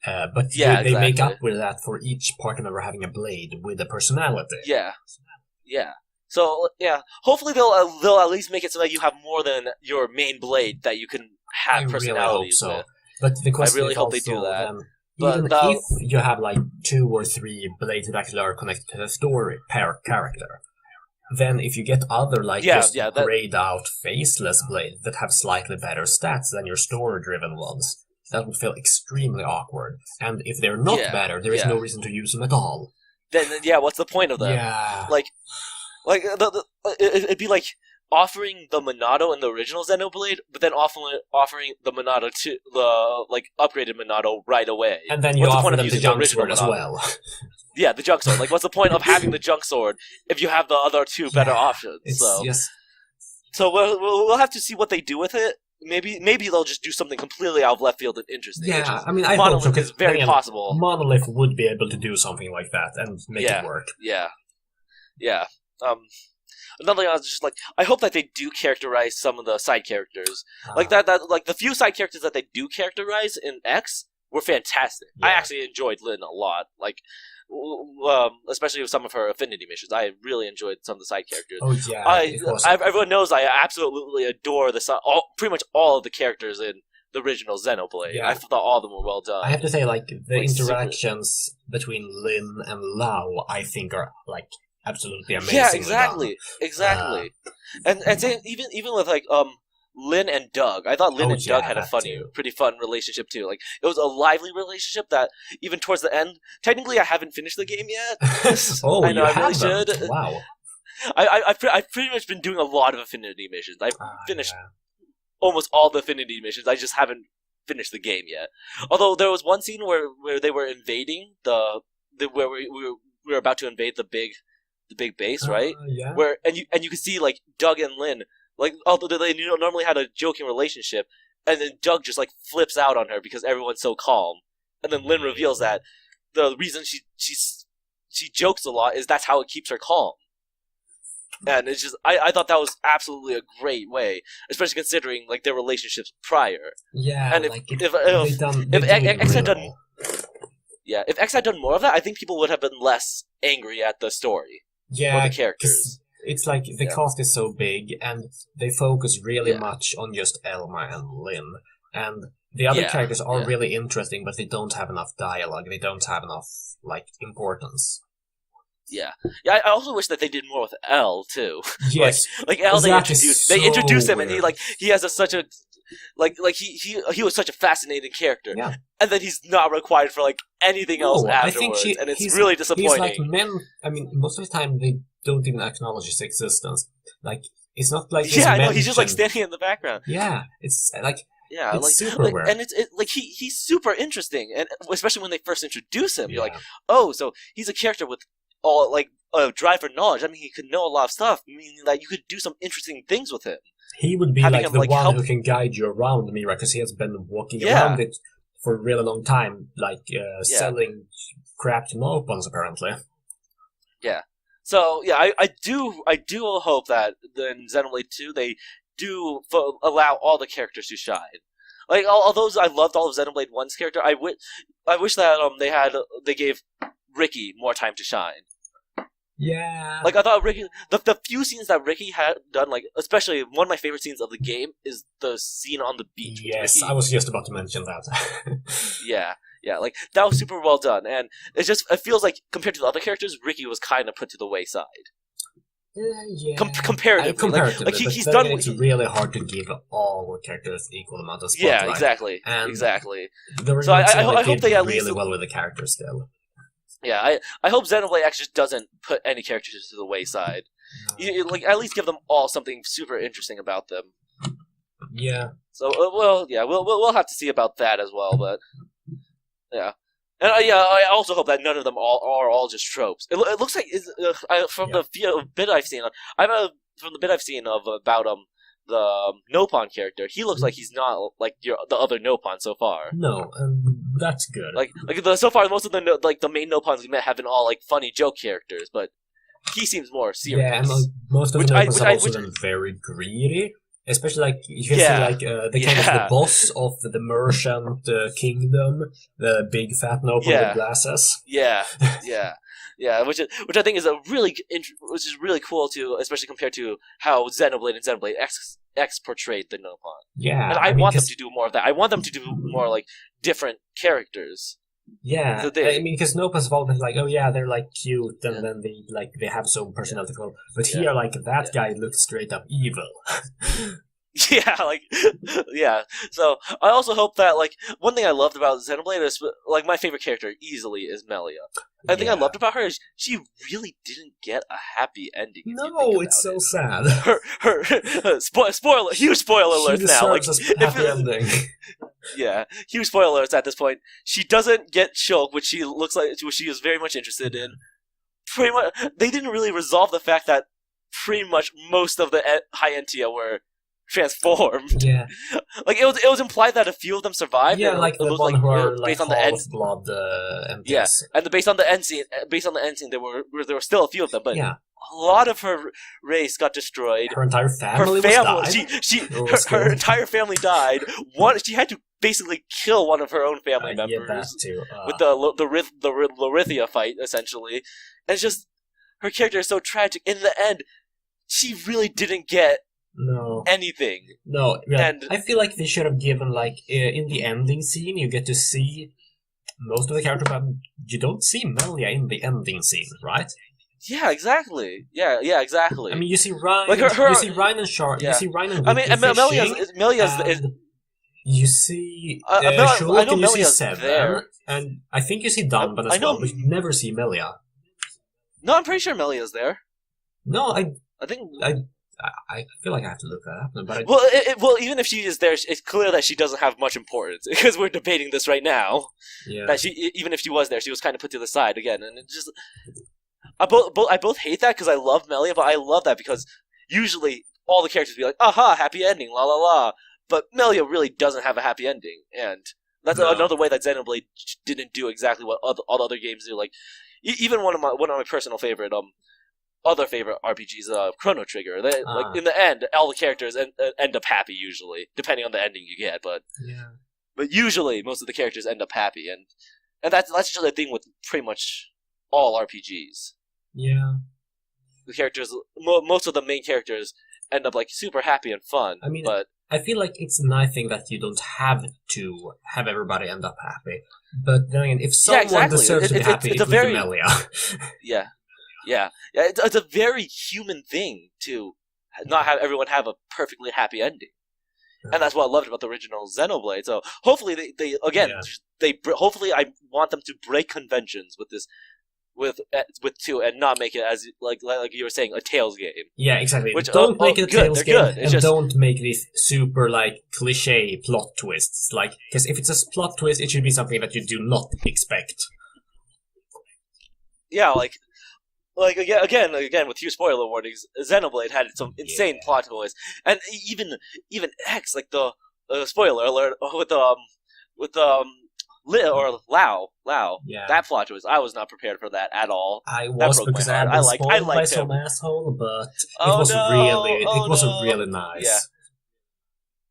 but they make up with that for each party member having a blade with a personality. Yeah. So hopefully they'll at least make it so that you have more than your main blade that you can have personalities with. But the question I really is hope also, they do that. Even if you have like 2 or 3 blades that actually are connected to the story per character, then if you get other grayed out faceless blades that have slightly better stats than your story-driven ones, that would feel extremely awkward. And if they're not better, there is no reason to use them at all. Then what's the point of them? Yeah. It'd be like offering the Monado in the original Xenoblade, but then offering the Monado to the upgraded Monado right away. And then you offer them the junk sword as well. Yeah, the junk sword. What's the point of having the junk sword if you have the other 2 better options? So we'll have to see what they do with it. Maybe they'll just do something completely out of left field and interesting. Yeah, I mean, I hope so, because very possible. Monolith would be able to do something like that and make it work. Yeah. Another thing I was just I hope that they do characterize some of the side characters. The few side characters that they do characterize in X were fantastic. Yeah. I actually enjoyed Lynn a lot. Especially with some of her affinity missions. I really enjoyed some of the side characters. Oh yeah, everyone knows I absolutely adore pretty much all of the characters in the original Xenoblade. Yeah. I thought all of them were well done. I have to say, the interactions between Lynn and Lao, I think are absolutely amazing. Yeah, exactly. And even with Lynn and Doug. I thought Lynn and Doug had a pretty fun relationship too. It was a lively relationship that even towards the end. Technically, I haven't finished the game yet. I know I really should. Wow. I've pretty much been doing a lot of affinity missions. I've finished almost all the affinity missions. I just haven't finished the game yet. Although there was one scene where they were invading where we were about to invade the big base, right? Yeah. Where and you can see Doug and Lynn. Although they normally had a joking relationship, and then Doug just flips out on her because everyone's so calm, and then Lynn reveals that the reason she jokes a lot is that's how it keeps her calm. And it's just I thought that was absolutely a great way, especially considering their relationships prior. Yeah, and if X had done more of that, I think people would have been less angry at the story. Yeah, or the characters. It's the cast is so big, and they focus really much on just Elma and Lynn. And the other characters are really interesting, but they don't have enough dialogue. They don't have enough, importance. Yeah. I also wish that they did more with L, too. Yes. L, they introduce him, and he has such a... he was such a fascinating character. Yeah. And then he's not required for, anything else afterwards, and it's really disappointing. He's most of the time, they don't even acknowledge his existence. It's not he's just standing in the background. Yeah, it's it's super weird. And he's super interesting, and especially when they first introduce him, you're oh, so he's a character with all a drive for knowledge. I mean, he could know a lot of stuff, meaning that you could do some interesting things with him. He would be the one who can guide you around Mira, because he has been walking around it for a really long time, selling crap to Nopons, apparently. Yeah. So I do hope that in Xenoblade 2 they do allow all the characters to shine. Although I loved all of Xenoblade 1's character, I wish that they gave Ricky more time to shine. Yeah. I thought Ricky, the few scenes that Ricky had done, especially one of my favorite scenes of the game is the scene on the beach. Yes, I was just about to mention that. Yeah, that was super well done, and it feels like compared to the other characters, Ricky was kind of put to the wayside. Yeah. Comparatively. He's done. It's really hard to give all characters equal amount of spotlight. Yeah, exactly. So I hope they at least really well with the characters still. Yeah, I hope Xenoblade X just doesn't put any characters to the wayside. No. At least give them all something super interesting about them. Yeah. So we'll have to see about that as well, but yeah. And I also hope that none of them are all just tropes. It looks like from the bit I've seen, about the Nopon character, he looks like he's not the other Nopon so far. No, that's good. So far, most of the main Nopons we met have been all funny joke characters, but he seems more serious. Yeah, and most of the Nopons have also been very greedy. Especially you can see the boss of the merchant kingdom, the big fat Nopon with glasses. Yeah, which I think is which is really cool too, especially compared to how Xenoblade and Xenoblade X X portrayed the Nopon. Yeah, and I want them to do more of that. I want them to do more like different characters. Yeah, so I mean, because Nopa's have always been like, oh yeah, they're like cute, and then they have some personality. But here, like that guy looks straight up evil. Yeah, like, yeah. So I also hope that, like, one thing I loved about Xenoblade is, like, my favorite character easily is Melia. I think I loved about her is she really didn't get a happy ending. No, it's so sad. Spoiler, huge spoiler alert now. Like, a happy ending. Yeah, huge spoiler alerts at this point. She doesn't get Shulk, which she looks like, which she is very much interested in. Pretty much, they didn't really resolve the fact that pretty much most of the High Entia were transformed. Yeah, like it was implied that a few of them survived. Yeah, like the one who are based on the end blood. MPs. Yeah, and based on the end scene, there were still a few of them, but yeah. A lot of her race got destroyed. Her entire family died. Her entire family died. She had to basically kill one of her own family members. Yeah, that too. With the Lorithia fight, essentially, and it's just her character is so tragic. In the end, she really didn't get anything. No, yeah. And I feel like they should have given, like, in the ending scene, you get to see most of the character, but you don't see Melia in the ending scene, right? Yeah, exactly. Yeah, exactly. I mean, you see Ryan, like you see Ryan and Shark, you see Ryan and Melia's you see Shulk and you see Seven, there. And I think you see Danban as well, but you never see Melia. No, I'm pretty sure Melia's there. No, I feel like I have to look that up. But well, even if she is there, it's clear that she doesn't have much importance because we're debating this right now. Yeah. That even if she was there, she was kind of put to the side again, and it just. I both hate that because I love Melia, but I love that because usually all the characters be like, aha, happy ending, la la la. But Melia really doesn't have a happy ending, and that's another way that Xenoblade didn't do exactly what all other games do. Like, even one of my personal favorite other favorite RPGs, Chrono Trigger. Like in the end, all the characters end up happy usually, depending on the ending you get. But usually most of the characters end up happy, and that's just a thing with pretty much all RPGs. Yeah, the characters, most of the main characters end up like super happy and fun. I mean, but I feel like it's a nice thing that you don't have to have everybody end up happy. But then again, if someone deserves to be happy, it's Melia. Yeah. It's a very human thing to not have everyone have a perfectly happy ending, and that's what I loved about the original Xenoblade. So hopefully hopefully I want them to break conventions with this. With 2 and not make it as like you were saying a Tales game. Yeah, exactly. Don't make it a Tales game, and don't make these super like cliche plot twists. Like, because if it's a plot twist, it should be something that you do not expect. Yeah, like again with few spoiler warnings, Xenoblade had some insane plot twists, and even X, like the spoiler alert with Lao. Yeah. That plot twist, I was not prepared for that at all. I was, because I liked by some asshole, but it was really nice.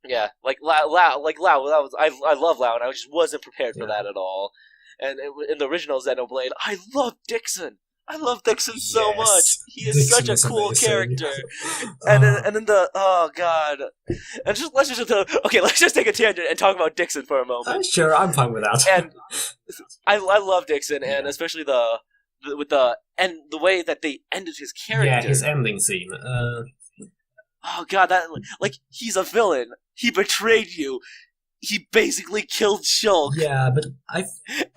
Yeah, like Lao. I love Lao, and I just wasn't prepared for that at all. And in the original Xenoblade, I love Dixon. I love Dixon so much. He is such a cool character. And then oh god, and let's just take a tangent and talk about Dixon for a moment. Sure, I'm fine with that. And I love Dixon, and especially the way that they ended his character. Yeah, his ending scene. Oh god, that like he's a villain. He betrayed you. He basically killed Shulk. Yeah, but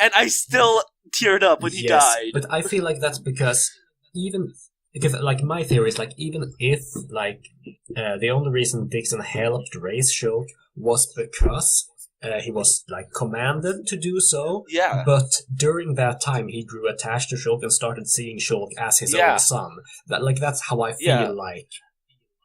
I still teared up when he died. But I feel like that's because like my theory is like even if like the only reason Dixon helped raise Shulk was because he was like commanded to do so. Yeah. But during that time he grew attached to Shulk and started seeing Shulk as his own son. That's how I feel like.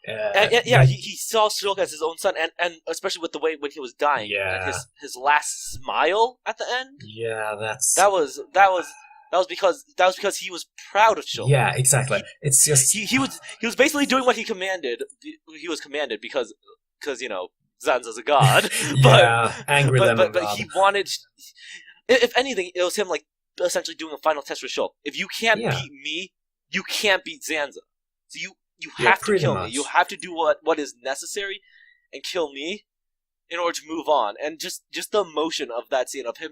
He saw Shulk as his own son, and especially with the way when he was dying, and his last smile at the end. Yeah, that was because he was proud of Shulk. Yeah, exactly. It's just he was basically doing what he commanded. He was commanded because Zanza's a god. Angry lemon. But he wanted. If anything, it was him like essentially doing a final test with Shulk. If you can't beat me, you can't beat Zanza. So you have to kill much. me. You have to do what is necessary and kill me in order to move on. And just the emotion of that scene, of him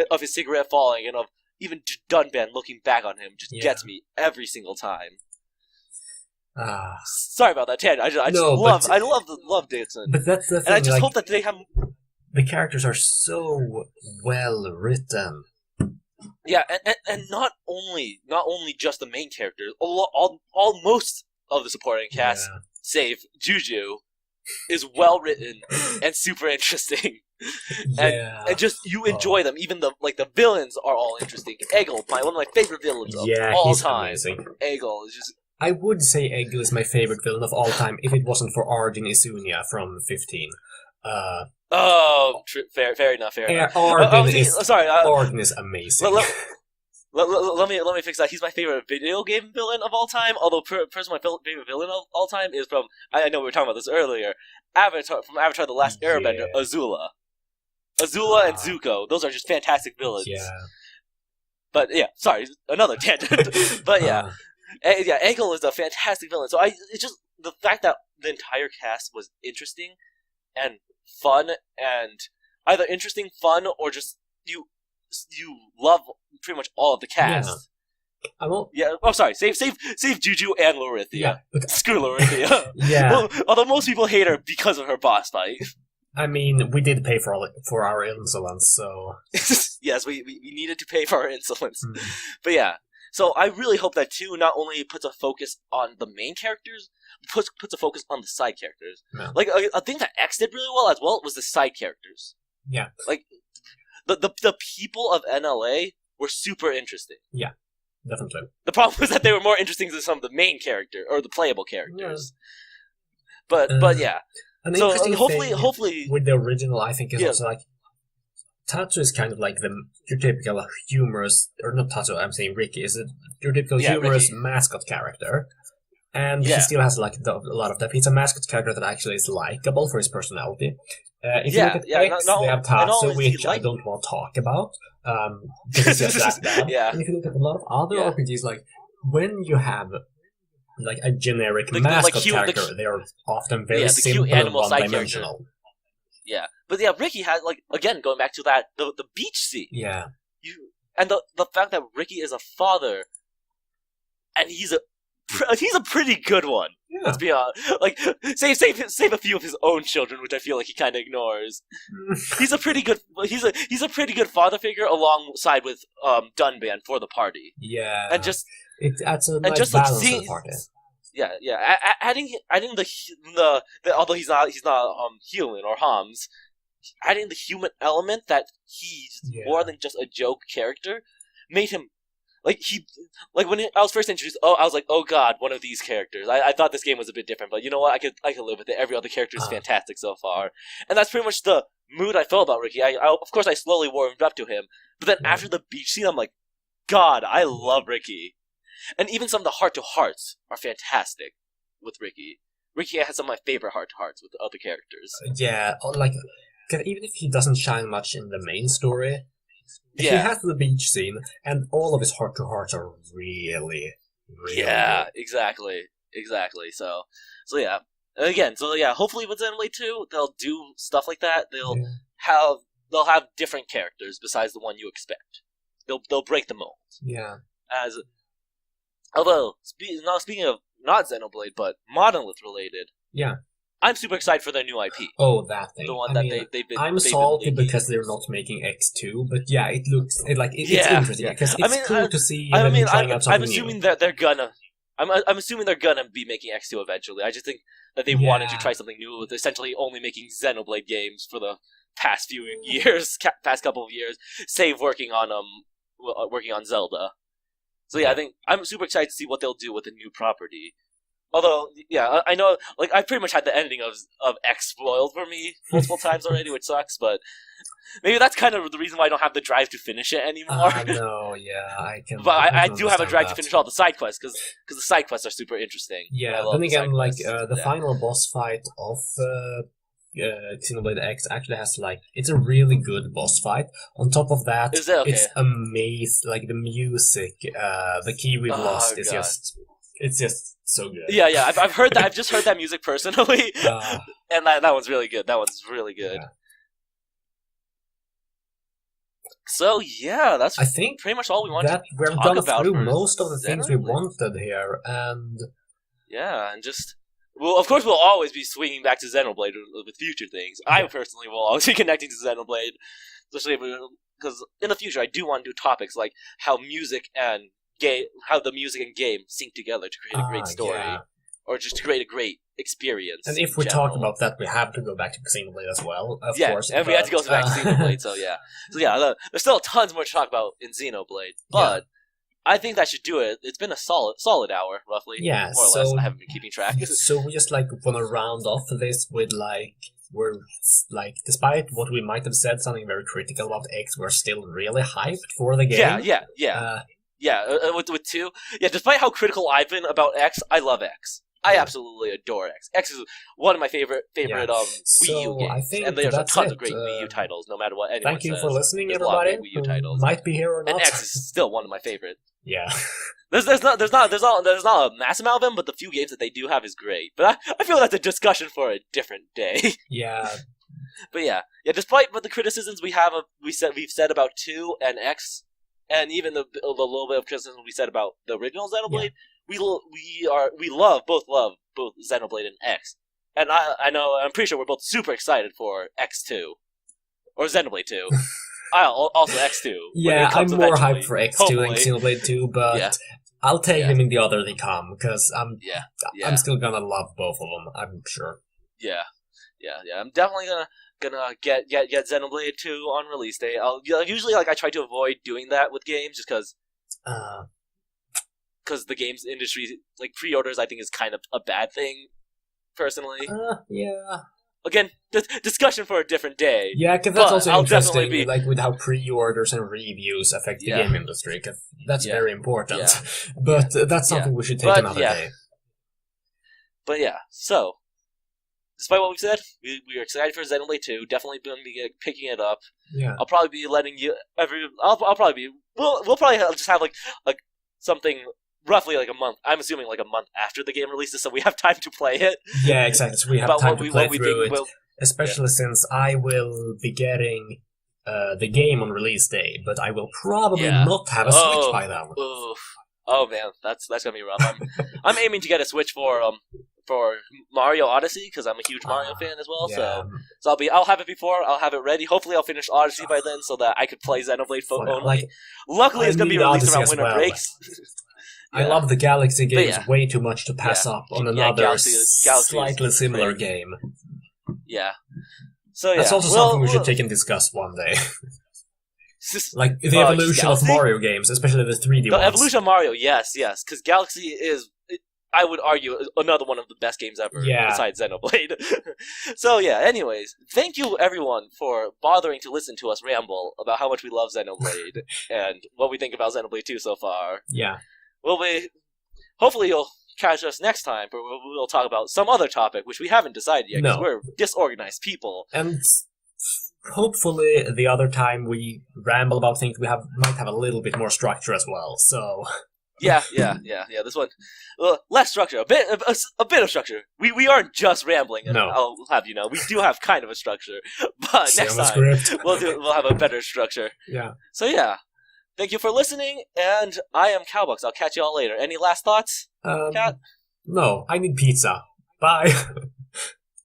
of his cigarette falling, and of even Dunban looking back on him just gets me every single time. Sorry about that, Ted. I love Dixon. But that's the thing. And I just hope that they have... The characters are so well written. Yeah, and not only just the main characters, most of the supporting cast, save Juju, is well written and super interesting. And just you enjoy them. Even the villains are all interesting. Eggle, one of my favorite villains of all time. Amazing. Eggle is just... I would say Eggle is my favorite villain of all time if it wasn't for Arjun Isunia from 15. Fair enough. Arjun is amazing. Let me fix that. He's my favorite video game villain of all time. Although, personally, my favorite villain of all time is from... I know we were talking about this earlier. From Avatar: The Last Airbender, Azula. Azula and Zuko. Those are just fantastic villains. Yeah. But yeah, sorry, another tangent. But yeah. Eggle is a fantastic villain. So it's just the fact that the entire cast was interesting and fun, and either interesting, fun, or just you love pretty much all of the cast. Yeah. Oh, sorry. Save Juju and Lorithia. Yeah. Screw Lorithia. Yeah. Well, although most people hate her because of her boss fight. I mean, we did pay for our insolence, so... Yes, we needed to pay for our insolence. But yeah. So I really hope that 2 not only puts a focus on the main characters, puts a focus on the side characters. Yeah. Like, a thing that X did really well as well was the side characters. Yeah. Like, the people of NLA were super interesting. Yeah, definitely. The problem was that they were more interesting than some of the main character, or the playable characters. Yeah. But yeah. So hopefully... With the original, I think, is also like... Tatsu is kind of like your typical humorous, or not Tatsu, I'm saying Ricky, is your typical humorous mascot character. And he still has like a lot of that. He's a mascot character that actually is likable for his personality. If you look at X, they have Tatsu, which I don't want to talk about, because it's just that bad. And if you look at a lot of other RPGs, like, when you have like a generic mascot character, they are often very simple and one-dimensional. Yeah, but yeah, Ricky had, like, again, going back to that, the beach scene. Yeah. And the fact that Ricky is a father, and he's a pretty good one. Yeah. Let's be honest. Like, save a few of his own children, which I feel like he kind of ignores. He's a pretty good father figure alongside with Dunban for the party. Yeah. And just it adds a nice balance to the party. Yeah. Adding the although he's not human or Homs, adding the human element that he's more than just a joke character made him when I was first introduced. I was like, oh god, one of these characters. I thought this game was a bit different, but you know what? I could live with it. Every other character is fantastic so far, and that's pretty much the mood I felt about Ricky. I of course I slowly warmed up to him, but then after the beach scene, I'm like, God, I love Ricky. And even some of the heart-to-hearts are fantastic with Ricky. Ricky has some of my favorite heart-to-hearts with the other characters. Yeah, like, even if he doesn't shine much in the main story, he has the beach scene, and all of his heart-to-hearts are really good. Exactly. So yeah. Again, hopefully with Xenoblade 2, they'll do stuff like that. They'll have different characters besides the one you expect. They'll break the mold. Yeah. Although, speaking of not Xenoblade, but Monolith related, I'm super excited for their new IP. Oh, that thing. The one they've been. I'm salty because they're not making X2, but it looks it's interesting because it's cool to see them trying out something new. I'm assuming they're gonna be making X2 eventually. I just think that they wanted to try something new with essentially only making Xenoblade games for the past few years, past couple of years, save working on Zelda. So I think I'm super excited to see what they'll do with the new property. Although, I know, like, I pretty much had the ending of X spoiled for me multiple times already, which sucks, but maybe that's kind of the reason why I don't have the drive to finish it anymore. No, I can. But I do have a drive to finish all the side quests, because the side quests are super interesting. Yeah, then again, like, the final boss fight of Xenoblade X actually has, like, it's a really good boss fight. On top of that, it's amazing. Like, the music, the key we've lost is just It's just so good. Yeah. I've heard that. I've just heard that music personally, and that one's really good. That one's really good. Yeah. So yeah, that's I think pretty much all we wanted. We're gone through most of the things we wanted here, and and just of course, we'll always be swinging back to Xenoblade with future things. I personally will always be connecting to Xenoblade, especially because in the future I do want to do topics like how music and game sync together to create a great story, or just to create a great experience. And if we talk about that, we have to go back to Xenoblade as well, of course. And we have to go back to Xenoblade, so there's still tons more to talk about in Xenoblade, but I think that should do it. It's been a solid hour, roughly, more or less. I haven't been keeping track. So we just want to round off this with we're despite what we might have said, something very critical about X, we're still really hyped for the game. With 2. Yeah, despite how critical I've been about X, I love X. I absolutely adore X. X is one of my favorite Wii U games. And there's tons of great Wii U titles, no matter what anyone says. Thank you for listening, everybody. Wii U titles. Might be here or not. And X is still one of my favorite. Yeah. There's not a mass amount of them, but the few games that they do have is great. But I feel that's a discussion for a different day. Yeah. But despite the criticisms we've said about 2 and X, and even the little bit of criticism we said about the original Xenoblade, we both love both Xenoblade and X, and I'm pretty sure we're both super excited for X2 or Xenoblade 2. Also X2. Yeah, I'm more hyped for X2 and Xenoblade 2, but I'll take them in the order they come because I'm still gonna love both of them. I'm sure. Yeah. I'm definitely gonna get Xenoblade 2 on release day. Usually I try to avoid doing that with games just because the games industry pre-orders I think is kind of a bad thing personally. Again, discussion for a different day. Yeah, because that's also interesting, with how pre-orders and reviews affect the game industry. Cause that's very important. Yeah. But that's something we should take another day. But so despite what we said, we are excited for Xenoblade 2. Definitely going to be picking it up. Yeah. I'll probably be letting you we'll probably just have something roughly a month. I'm assuming a month after the game releases, so we have time to play it. Yeah, exactly. So we have time to play through it. Especially since I will be getting the game on release day, but I will probably not have a Switch by then. Oh man, that's gonna be rough. I'm aiming to get a Switch for Mario Odyssey because I'm a huge Mario fan as well. Yeah. So I'll have it before. I'll have it ready. Hopefully, I'll finish Odyssey by then so that I could play Xenoblade only. Luckily, it's gonna be released around winter breaks. I love the Galaxy games way too much to pass up on another slightly similar game. Yeah. So that's also something we should take and discuss one day. The evolution of Mario games, especially the 3D ones. The evolution of Mario, yes, because Galaxy is, I would argue, another one of the best games ever, besides Xenoblade. So anyways, thank you everyone for bothering to listen to us ramble about how much we love Xenoblade and what we think about Xenoblade 2 so far. Yeah. Hopefully you'll catch us next time, but we'll talk about some other topic, which we haven't decided yet, because we're disorganized people. And hopefully the other time we ramble about things, we might have a little bit more structure as well, so... Yeah, this one, less structure, a bit of structure. We aren't just rambling, and I'll have you know, we do have kind of a structure, but next time we'll have a better structure. Yeah. So thank you for listening, and I am Cowbox. I'll catch you all later. Any last thoughts, Kat? No, I need pizza. Bye.